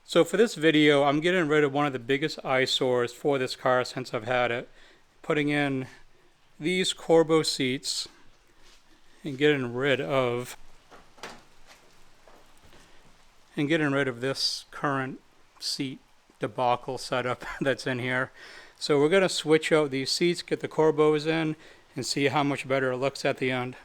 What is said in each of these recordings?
So for this video, I'm getting rid of one of the biggest eyesores for this car since I've had it. Putting in these Corbeau seats and getting rid of this current seat debacle setup that's in here. So we're going to switch out these seats, get the Corbeaus in, and see how much better it looks at the end.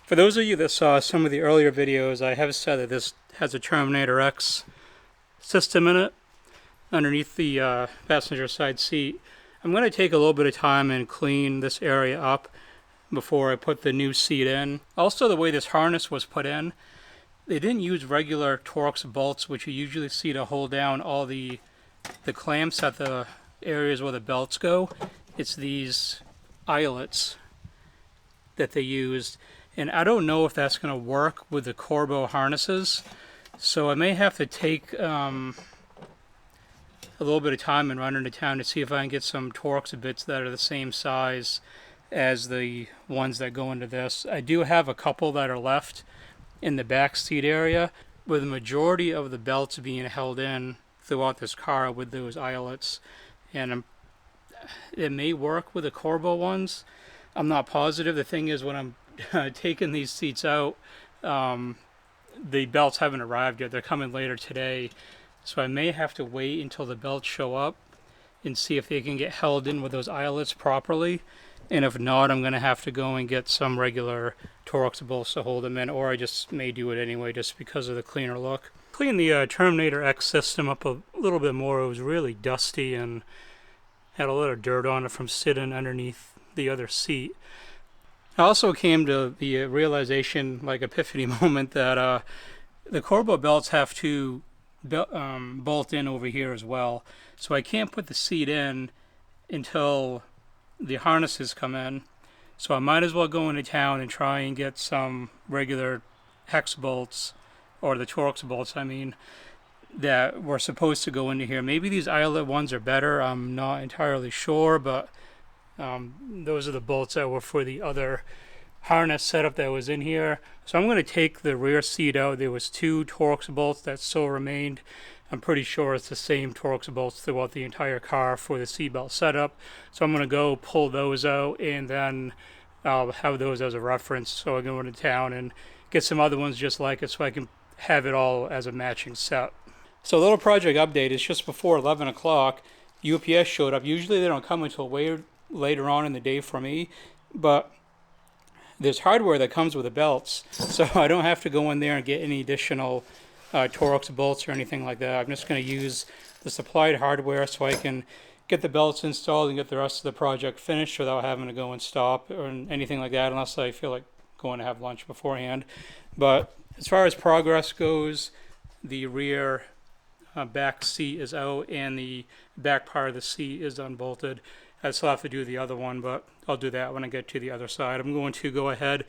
For those of you that saw some of the earlier videos, I have said that this has a Terminator X system in it underneath the passenger side seat. I'm going to take a little bit of time and clean this area up before I put the new seat in. Also, the way this harness was put in, they didn't use regular Torx bolts, which you usually see to hold down all the clamps at the areas where the belts go. It's these eyelets that they used. And I don't know if that's going to work with the Corbeau harnesses, so I may have to take a little bit of time and run into town to see if I can get some Torx bits that are the same size as the ones that go into this. I do have a couple that are left in the back seat area, with the majority of the belts being held in throughout this car with those eyelets. And it may work with the Corbeau ones. I'm not positive. The thing is, when I'm taking these seats out, the belts haven't arrived yet. They're coming later today, so I may have to wait until the belts show up and see if they can get held in with those eyelets properly. And if not, I'm going to have to go and get some regular Torx bolts to hold them in, or I just may do it anyway just because of the cleaner look. Clean the Terminator X system up a little bit more. It was really dusty and had a lot of dirt on it from sitting underneath the other seat. I also came to the realization, like epiphany moment, that the Corbeau belts have to bolt in over here as well. So I can't put the seat in until the harnesses come in. So I might as well go into town and try and get some regular hex bolts, or the Torx bolts, I mean, that were supposed to go into here. Maybe these eyelet ones are better. I'm not entirely sure, but those are the bolts that were for the other harness setup that was in here. So I'm going to take the rear seat out. There was 2 Torx bolts that still remained. I'm pretty sure it's the same Torx bolts throughout the entire car for the seatbelt setup. So I'm going to go pull those out, and then I'll have those as a reference. So I go into town and get some other ones just like it, so I can have it all as a matching set. So a little project update is just before 11 o'clock. UPS showed up. Usually they don't come until later on in the day for me, but there's hardware that comes with the belts, so I don't have to go in there and get any additional Torx bolts or anything like that. I'm just going to use the supplied hardware so I can get the belts installed and get the rest of the project finished without having to go and stop or anything like that, unless I feel like going to have lunch beforehand. But as far as progress goes, the rear back seat is out and the back part of the seat is unbolted. I still have to do the other one, but I'll do that when I get to the other side. I'm going to go ahead,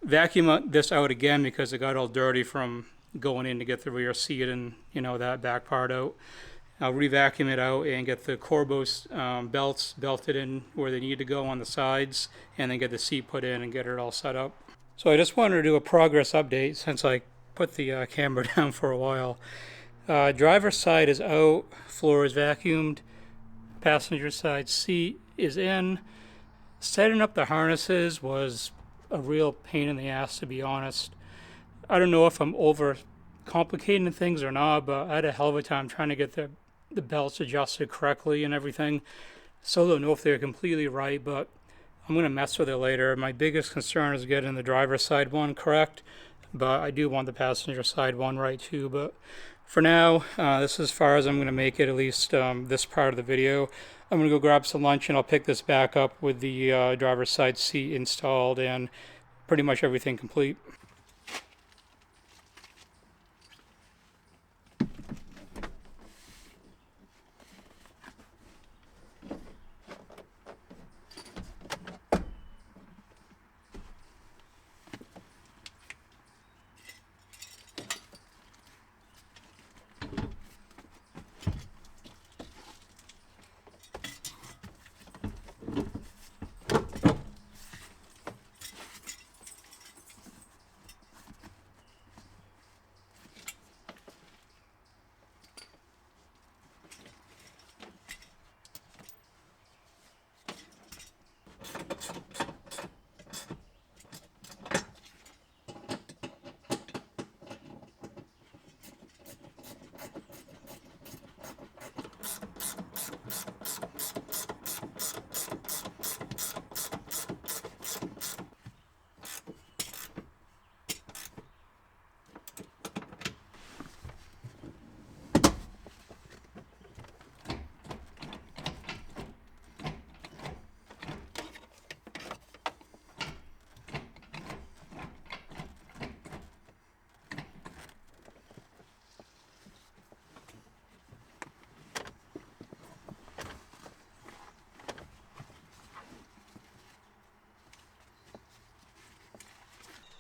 vacuum this out again because it got all dirty from going in to get the rear seat and, that back part out. I'll re-vacuum it out and get the Corbeau belts belted in where they need to go on the sides, and then get the seat put in and get it all set up. So I just wanted to do a progress update since I put the camera down for a while. Driver's side is out, floor is vacuumed, passenger side seat is in. Setting up the harnesses was a real pain in the ass, to be honest. I don't know if I'm over complicating things or not, but I had a hell of a time trying to get the belts adjusted correctly and everything. Still don't know if they're completely right, but I'm going to mess with it later. My biggest concern is getting the driver's side one correct, but I do want the passenger side one right too. But for now, this is as far as I'm going to make it, at least this part of the video. I'm going to go grab some lunch and I'll pick this back up with the driver's side seat installed and pretty much everything complete.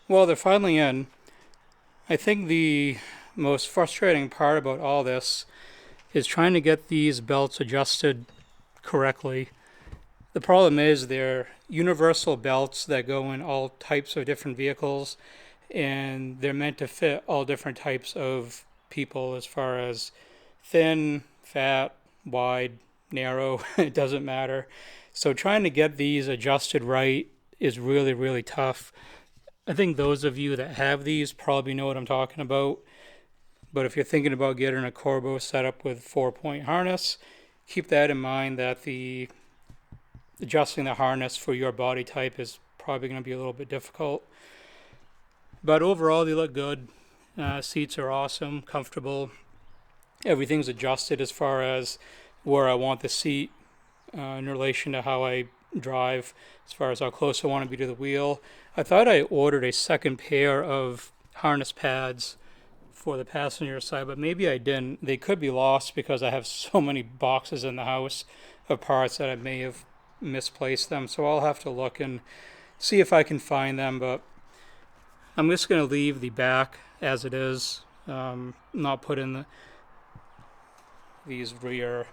Well, they're finally in. I think the most frustrating part about all this is trying to get these belts adjusted correctly. The problem is they're universal belts that go in all types of different vehicles, and they're meant to fit all different types of people as far as thin, fat, wide, narrow, it doesn't matter. So trying to get these adjusted right is really, really tough. I think those of you that have these probably know what I'm talking about. But if you're thinking about getting a Corbeau setup with 4-point harness, keep that in mind that the adjusting the harness for your body type is probably going to be a little bit difficult. But overall, they look good. Seats are awesome, comfortable. Everything's adjusted as far as where I want the seat in relation to how I drive, as far as how close I want to be to the wheel. I thought I ordered a second pair of harness pads for the passenger side, but maybe I didn't. They could be lost because I have so many boxes in the house of parts that I may have misplaced them. So I'll have to look and see if I can find them, but I'm just going to leave the back as it is, not put in these rear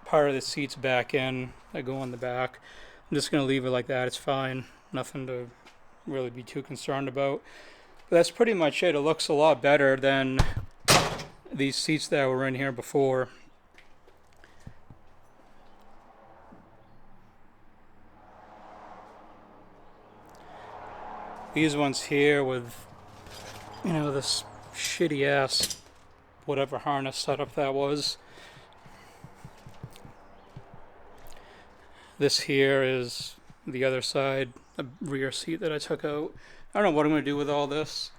part of the seats back in that go on the back. I'm just going to leave it like that. It's fine. Nothing to really be too concerned about. But that's pretty much it. It looks a lot better than these seats that were in here before. These ones here with, you know, this shitty ass whatever harness setup that was. This here is the other side, the rear seat that I took out. I don't know what I'm going to do with all this.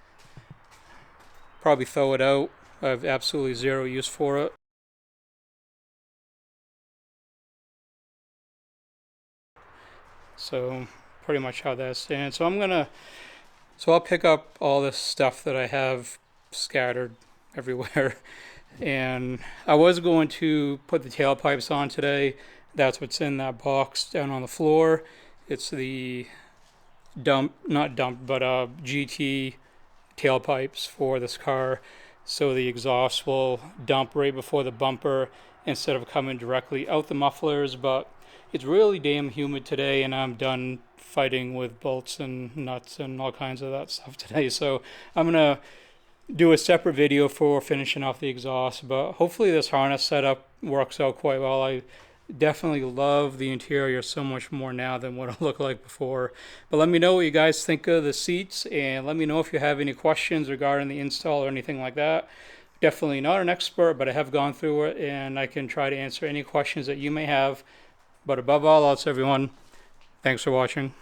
Probably throw it out. I have absolutely zero use for it. So pretty much how that stands. So I'll pick up all this stuff that I have scattered everywhere. And I was going to put the tailpipes on today. That's what's in that box down on the floor. It's the GT tailpipes for this car. So the exhaust will dump right before the bumper instead of coming directly out the mufflers. But it's really damn humid today, and I'm done fighting with bolts and nuts and all kinds of that stuff today. So I'm going to do a separate video for finishing off the exhaust. But hopefully this harness setup works out quite well. I definitely love the interior so much more now than what it looked like before. But let me know what you guys think of the seats, and let me know if you have any questions regarding the install or anything like that. Definitely not an expert, but I have gone through it, and I can try to answer any questions that you may have. But above all else, everyone, Thanks for watching.